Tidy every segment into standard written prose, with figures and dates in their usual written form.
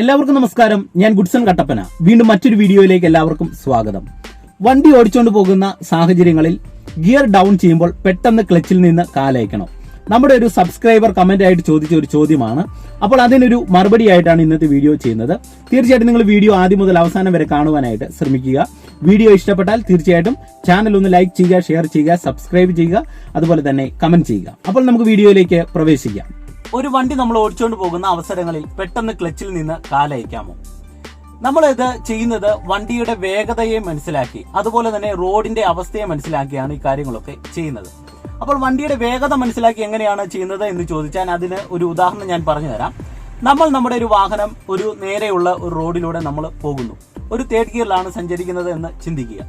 എല്ലാവർക്കും നമസ്കാരം. ഞാൻ ഗുഡ്സൺ കട്ടപ്പന. വീണ്ടും മറ്റൊരു വീഡിയോയിലേക്ക് എല്ലാവർക്കും സ്വാഗതം. വണ്ടി ഓടിച്ചുകൊണ്ട് പോകുന്ന സാഹചര്യങ്ങളിൽ ഗിയർ ഡൗൺ ചെയ്യുമ്പോൾ പെട്ടെന്ന് ക്ലച്ചിൽ നിന്ന് കാലയക്കണം. നമ്മുടെ ഒരു സബ്സ്ക്രൈബർ കമന്റ് ആയിട്ട് ചോദിച്ച ഒരു ചോദ്യമാണ്. അപ്പോൾ അതിനൊരു മറുപടി ആയിട്ടാണ് ഇന്നത്തെ വീഡിയോ ചെയ്യുന്നത്. തീർച്ചയായിട്ടും നിങ്ങൾ വീഡിയോ ആദ്യം മുതൽ അവസാനം വരെ കാണുവാനായിട്ട് ശ്രമിക്കുക. വീഡിയോ ഇഷ്ടപ്പെട്ടാൽ തീർച്ചയായിട്ടും ചാനൽ ഒന്ന് ലൈക്ക് ചെയ്യുക, ഷെയർ ചെയ്യുക, സബ്സ്ക്രൈബ് ചെയ്യുക, അതുപോലെ തന്നെ കമന്റ് ചെയ്യുക. അപ്പോൾ നമുക്ക് വീഡിയോയിലേക്ക് പ്രവേശിക്കാം. ഒരു വണ്ടി നമ്മൾ ഓടിച്ചുകൊണ്ട് പോകുന്ന അവസരങ്ങളിൽ പെട്ടെന്ന് ക്ലച്ചിൽ നിന്ന് കാലയക്കാമോ? നമ്മളിത് ചെയ്യുന്നത് വണ്ടിയുടെ വേഗതയെ മനസ്സിലാക്കി, അതുപോലെ തന്നെ റോഡിന്റെ അവസ്ഥയെ മനസ്സിലാക്കിയാണ് ഈ കാര്യങ്ങളൊക്കെ ചെയ്യുന്നത്. അപ്പോൾ വണ്ടിയുടെ വേഗത മനസ്സിലാക്കി എങ്ങനെയാണ് ചെയ്യുന്നത് എന്ന് ചോദിച്ചാൽ അതിന് ഒരു ഉദാഹരണം ഞാൻ പറഞ്ഞു തരാം. നമ്മുടെ ഒരു വാഹനം ഒരു നേരെയുള്ള ഒരു റോഡിലൂടെ നമ്മൾ പോകുന്നു. ഒരു തേർഡ് ഗിയറിലാണ് സഞ്ചരിക്കുന്നത് എന്ന് ചിന്തിക്കുക.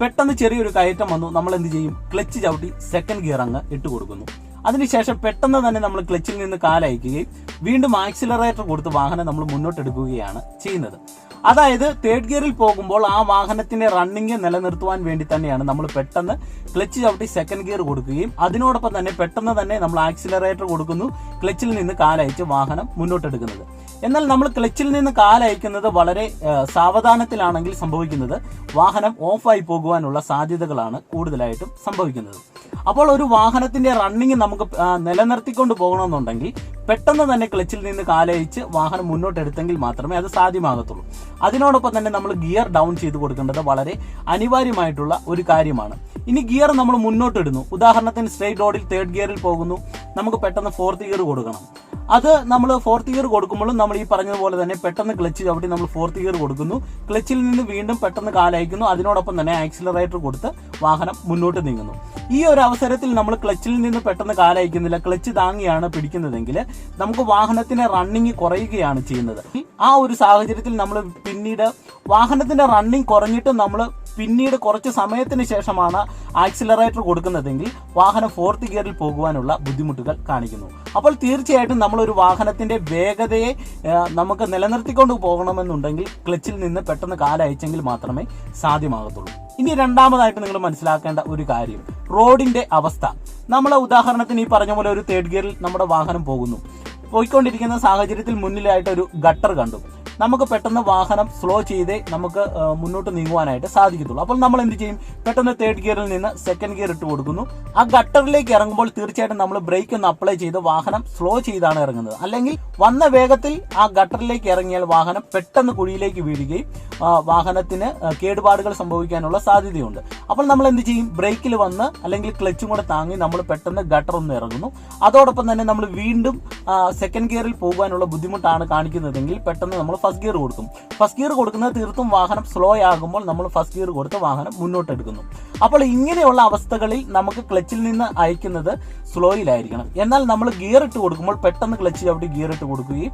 പെട്ടെന്ന് ചെറിയൊരു കയറ്റം വന്നു. നമ്മൾ എന്ത് ചെയ്യും? ക്ലച്ച് ചവിട്ടി സെക്കൻഡ് ഗിയർ അങ്ങ് ഇട്ട് കൊടുക്കുന്നു. അതിനുശേഷം പെട്ടെന്ന് തന്നെ നമ്മൾ ക്ലച്ചിൽ നിന്ന് കാലയക്കുകയും വീണ്ടും ആക്സിലറേറ്റർ കൊടുത്ത് വാഹനം നമ്മൾ മുന്നോട്ടെടുക്കുകയാണ് ചെയ്യുന്നത്. അതായത് തേർഡ് ഗിയറിൽ പോകുമ്പോൾ ആ വാഹനത്തിന്റെ റണ്ണിങ് നിലനിർത്തുവാൻ വേണ്ടി തന്നെയാണ് നമ്മൾ പെട്ടെന്ന് ക്ലച്ച് ചവിട്ടി സെക്കൻഡ് ഗിയർ കൊടുക്കുകയും അതിനോടൊപ്പം തന്നെ പെട്ടെന്ന് തന്നെ നമ്മൾ ആക്സിലറേറ്റർ കൊടുക്കുന്നു, ക്ലച്ചിൽ നിന്ന് കാലയച്ച് വാഹനം മുന്നോട്ടെടുക്കുന്നത്. എന്നാൽ നമ്മൾ ക്ലച്ചിൽ നിന്ന് കാലയക്കുന്നത് വളരെ സാവധാനത്തിലാണെങ്കിൽ സംഭവിക്കുന്നത് വാഹനം ഓഫായി പോകുവാനുള്ള സാധ്യതകളാണ് കൂടുതലായിട്ടും സംഭവിക്കുന്നത്. അപ്പോൾ ഒരു വാഹനത്തിന്റെ റണ്ണിങ് നമുക്ക് നിലനിർത്തിക്കൊണ്ട് പോകണമെന്നുണ്ടെങ്കിൽ പെട്ടെന്ന് തന്നെ ക്ലച്ചിൽ നിന്ന് കാലയച്ച് വാഹനം മുന്നോട്ടെടുത്തെങ്കിൽ മാത്രമേ അത് സാധ്യമാകത്തുള്ളൂ. അതിനോടൊപ്പം തന്നെ നമ്മൾ ഗിയർ ഡൗൺ ചെയ്ത് കൊടുക്കേണ്ടത് വളരെ അനിവാര്യമായിട്ടുള്ള ഒരു കാര്യമാണ്. ഇനി ഗിയർ നമ്മൾ മുന്നോട്ടിടുന്നു. ഉദാഹരണത്തിന് സ്ട്രെയിറ്റ് റോഡിൽ തേർഡ് ഗിയറിൽ പോകുന്നു, നമുക്ക് പെട്ടെന്ന് ഫോർത്ത് ഗിയർ കൊടുക്കണം. അത് നമ്മൾ ഫോർത്ത് ഗിയർ കൊടുക്കുമ്പോഴും നമ്മൾ ഈ പറഞ്ഞതുപോലെ തന്നെ പെട്ടെന്ന് ക്ലച്ച് ചവിട്ടി നമ്മൾ ഫോർത്ത് ഗിയർ കൊടുക്കുന്നു, ക്ലച്ചിൽ നിന്ന് വീണ്ടും പെട്ടെന്ന് കാലയക്കുന്നു, അതിനോടൊപ്പം തന്നെ ആക്സിലറേറ്റർ കൊടുത്ത് വാഹനം മുന്നോട്ട് നീങ്ങുന്നു. ഈ ഒരു അവസരത്തിൽ നമ്മൾ ക്ലച്ചിൽ നിന്ന് പെട്ടെന്ന് കാലയക്കുന്നില്ല, ക്ലച്ച് താങ്ങിയാണ് പിടിക്കുന്നതെങ്കിൽ നമുക്ക് വാഹനത്തിന്റെ റണ്ണിങ് കുറയുകയാണ് ചെയ്യുന്നത്. ആ ഒരു സാഹചര്യത്തിൽ നമ്മൾ പിന്നീട് വാഹനത്തിന്റെ റണ്ണിങ് കുറഞ്ഞിട്ട് നമ്മൾ പിന്നീട് കുറച്ച് സമയത്തിന് ശേഷമാണ് ആക്സിലറേറ്റർ കൊടുക്കുന്നതെങ്കിൽ വാഹനം ഫോർത്ത് ഗിയറിൽ പോകുവാനുള്ള ബുദ്ധിമുട്ടുകൾ കാണിക്കുന്നു. അപ്പോൾ തീർച്ചയായിട്ടും നമ്മളൊരു വാഹനത്തിന്റെ വേഗതയെ നമുക്ക് നിലനിർത്തിക്കൊണ്ട് പോകണമെന്നുണ്ടെങ്കിൽ ക്ലച്ചിൽ നിന്ന് പെട്ടെന്ന് കാലയച്ചെങ്കിൽ മാത്രമേ സാധ്യമാകത്തുള്ളൂ. ഇനി രണ്ടാമതായിട്ട് നിങ്ങൾ മനസ്സിലാക്കേണ്ട ഒരു കാര്യം റോഡിന്റെ അവസ്ഥ. നമ്മളെ ഉദാഹരണത്തിന് ഈ പറഞ്ഞ പോലെ ഒരു തേർഡ് ഗിയറിൽ നമ്മുടെ വാഹനം പോയിക്കൊണ്ടിരിക്കുന്ന സാഹചര്യത്തിൽ മുന്നിലായിട്ട് ഒരു ഗട്ടർ കണ്ടു. നമുക്ക് പെട്ടെന്ന് വാഹനം സ്ലോ ചെയ്തേ നമുക്ക് മുന്നോട്ട് നീങ്ങുവാനായിട്ട് സാധിക്കത്തുള്ളൂ. അപ്പോൾ നമ്മൾ എന്ത് ചെയ്യും? പെട്ടെന്ന് തേർഡ് ഗിയറിൽ നിന്ന് സെക്കൻഡ് ഗിയർ ഇട്ട് കൊടുക്കുന്നു. ആ ഗട്ടറിലേക്ക് ഇറങ്ങുമ്പോൾ തീർച്ചയായിട്ടും നമ്മൾ ബ്രേക്ക് ഒന്ന് അപ്ലൈ ചെയ്ത് വാഹനം സ്ലോ ചെയ്താണ് ഇറങ്ങുന്നത്. അല്ലെങ്കിൽ വന്ന വേഗത്തിൽ ആ ഗട്ടറിലേക്ക് ഇറങ്ങിയാൽ വാഹനം പെട്ടെന്ന് കുഴിയിലേക്ക് വീഴുകയും വാഹനത്തിന് കേടുപാടുകൾ സംഭവിക്കാനുള്ള സാധ്യതയുണ്ട്. അപ്പോൾ നമ്മൾ എന്ത് ചെയ്യും? ബ്രേക്കിൽ വന്ന് അല്ലെങ്കിൽ ക്ലച്ചും കൂടെ താങ്ങി നമ്മൾ പെട്ടെന്ന് ഗട്ടർ ഒന്ന് ഇറങ്ങുന്നു. അതോടൊപ്പം തന്നെ നമ്മൾ വീണ്ടും സെക്കൻഡ് ഗിയറിൽ പോകാനുള്ള ബുദ്ധിമുട്ടാണ് കാണിക്കുന്നതെങ്കിൽ പെട്ടെന്ന് നമ്മൾ ഫസ്റ്റ് ഗിയർ കൊടുക്കും. ഫസ്റ്റ് ഗിയർ കൊടുക്കുന്നത് തീർത്തും വാഹനം സ്ലോ ആകുമ്പോൾ നമ്മൾ ഫസ്റ്റ് ഗിയർ കൊടുത്ത് വാഹനം മുന്നോട്ടെടുക്കുന്നു. അപ്പോൾ ഇങ്ങനെയുള്ള അവസ്ഥകളിൽ നമുക്ക് ക്ലച്ചിൽ നിന്ന് അയക്കുന്നത് സ്ലോയിലായിരിക്കണം. എന്നാൽ നമ്മൾ ഗിയർ ഇട്ട് കൊടുക്കുമ്പോൾ പെട്ടെന്ന് ക്ലച്ച് ചവിട്ടി ഗിയർ ഇട്ട് കൊടുക്കുകയും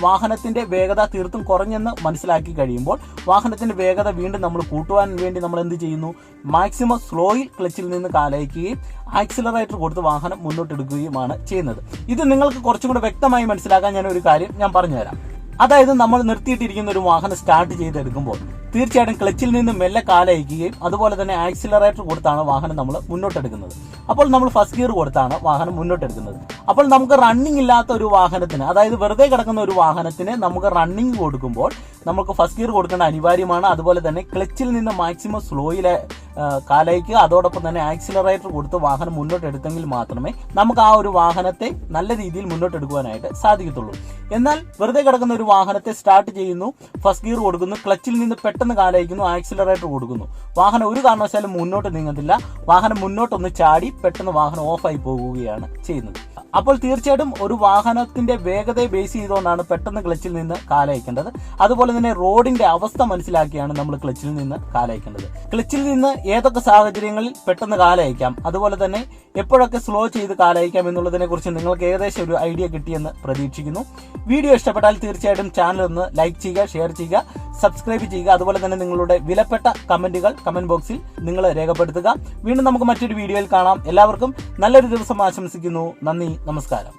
വാഹനത്തിന്റെ വേഗത തീർത്തും കുറഞ്ഞെന്ന് മനസ്സിലാക്കി കഴിയുമ്പോൾ വാഹനത്തിന്റെ വേഗത വീണ്ടും നമ്മൾ കൂട്ടുവാൻ വേണ്ടി നമ്മൾ എന്ത് ചെയ്യുന്നു? മാക്സിമം സ്ലോയിൽ ക്ലച്ചിൽ നിന്ന് കാലയക്കുകയും ആക്സിലറേറ്റർ കൊടുത്ത് വാഹനം മുന്നോട്ടെടുക്കുകയുമാണ് ചെയ്യുന്നത്. ഇത് നിങ്ങൾക്ക് കുറച്ചും കൂടെ വ്യക്തമായി മനസ്സിലാക്കാൻ ഞാൻ ഒരു കാര്യം ഞാൻ പറഞ്ഞുതരാം. അതായത് നമ്മൾ നിർത്തിയിട്ടിരിക്കുന്ന ഒരു വാഹനം സ്റ്റാർട്ട് ചെയ്തെടുക്കുമ്പോൾ തീർച്ചയായിട്ടും ക്ലച്ചിൽ നിന്ന് മെല്ലെ കാലയക്കുകയും അതുപോലെ തന്നെ ആക്സിലറേറ്റർ കൊടുത്താണ് വാഹനം നമ്മൾ മുന്നോട്ടെടുക്കുന്നത്. അപ്പോൾ നമ്മൾ ഫസ്റ്റ് ഗിയർ കൊടുത്താണ് വാഹനം മുന്നോട്ടെടുക്കുന്നത്. അപ്പോൾ നമുക്ക് റണ്ണിങ് ഇല്ലാത്ത ഒരു വാഹനത്തിന്, അതായത് വെറുതെ കിടക്കുന്ന ഒരു വാഹനത്തിന് നമുക്ക് റണ്ണിങ് കൊടുക്കുമ്പോൾ നമുക്ക് ഫസ്റ്റ് ഗിയർ കൊടുക്കേണ്ട അനിവാര്യമാണ്. അതുപോലെ തന്നെ ക്ലച്ചിൽ നിന്ന് മാക്സിമം സ്ലോയിലെ കാലയക്കുക, അതോടൊപ്പം തന്നെ ആക്സിലറേറ്റർ കൊടുത്ത് വാഹനം മുന്നോട്ടെടുത്തെങ്കിൽ മാത്രമേ നമുക്ക് ആ ഒരു വാഹനത്തെ നല്ല രീതിയിൽ മുന്നോട്ടെടുക്കുവാനായിട്ട് സാധിക്കത്തുള്ളൂ. എന്നാൽ വെറുതെ കിടക്കുന്ന ഒരു വാഹനത്തെ സ്റ്റാർട്ട് ചെയ്യുന്നു, ഫസ്റ്റ് ഗിയർ കൊടുക്കുന്നു, ക്ലച്ചിൽ നിന്ന് പെട്ടെന്ന് കാലയക്കുന്നു, ആക്സിലറേറ്റർ കൊടുക്കുന്നു, വാഹനം ഒരു കാരണവശാലും മുന്നോട്ട് നീങ്ങത്തില്ല. വാഹനം മുന്നോട്ടൊന്ന് ചാടി പെട്ടെന്ന് വാഹനം ഓഫായി പോകുകയാണ് ചെയ്യുന്നത്. അപ്പോൾ തീർച്ചയായിട്ടും ഒരു വാഹനത്തിന്റെ വേഗതയെ ബേസ് ചെയ്തുകൊണ്ടാണ് പെട്ടെന്ന് ക്ലച്ചിൽ നിന്ന് കാലയക്കേണ്ടത്. അതുപോലെ തന്നെ റോഡിന്റെ അവസ്ഥ മനസ്സിലാക്കിയാണ് നമ്മൾ ക്ലച്ചിൽ നിന്ന് കാലയക്കേണ്ടത്. ക്ലച്ചിൽ നിന്ന് ഏതൊക്കെ സാഹചര്യങ്ങളിൽ പെട്ടെന്ന് കാലയക്കാം, അതുപോലെ തന്നെ എപ്പോഴൊക്കെ സ്ലോ ചെയ്ത് കാലയക്കാം എന്നുള്ളതിനെ കുറിച്ച് നിങ്ങൾക്ക് ഏകദേശം ഒരു ഐഡിയ കിട്ടിയെന്ന് പ്രതീക്ഷിക്കുന്നു. വീഡിയോ ഇഷ്ടപ്പെട്ടാൽ തീർച്ചയായിട്ടും ചാനൽ ഒന്ന് ലൈക്ക് ചെയ്യുക, ഷെയർ ചെയ്യുക, സബ്സ്ക്രൈബ് ചെയ്യുക. അതുപോലെ തന്നെ നിങ്ങളുടെ വിലപ്പെട്ട കമന്റുകൾ കമന്റ് ബോക്സിൽ നിങ്ങൾ രേഖപ്പെടുത്തുക. വീണ്ടും നമുക്ക് മറ്റൊരു വീഡിയോയിൽ കാണാം. എല്ലാവർക്കും നല്ലൊരു ദിവസം ആശംസിക്കുന്നു. നന്ദി, നമസ്കാരം.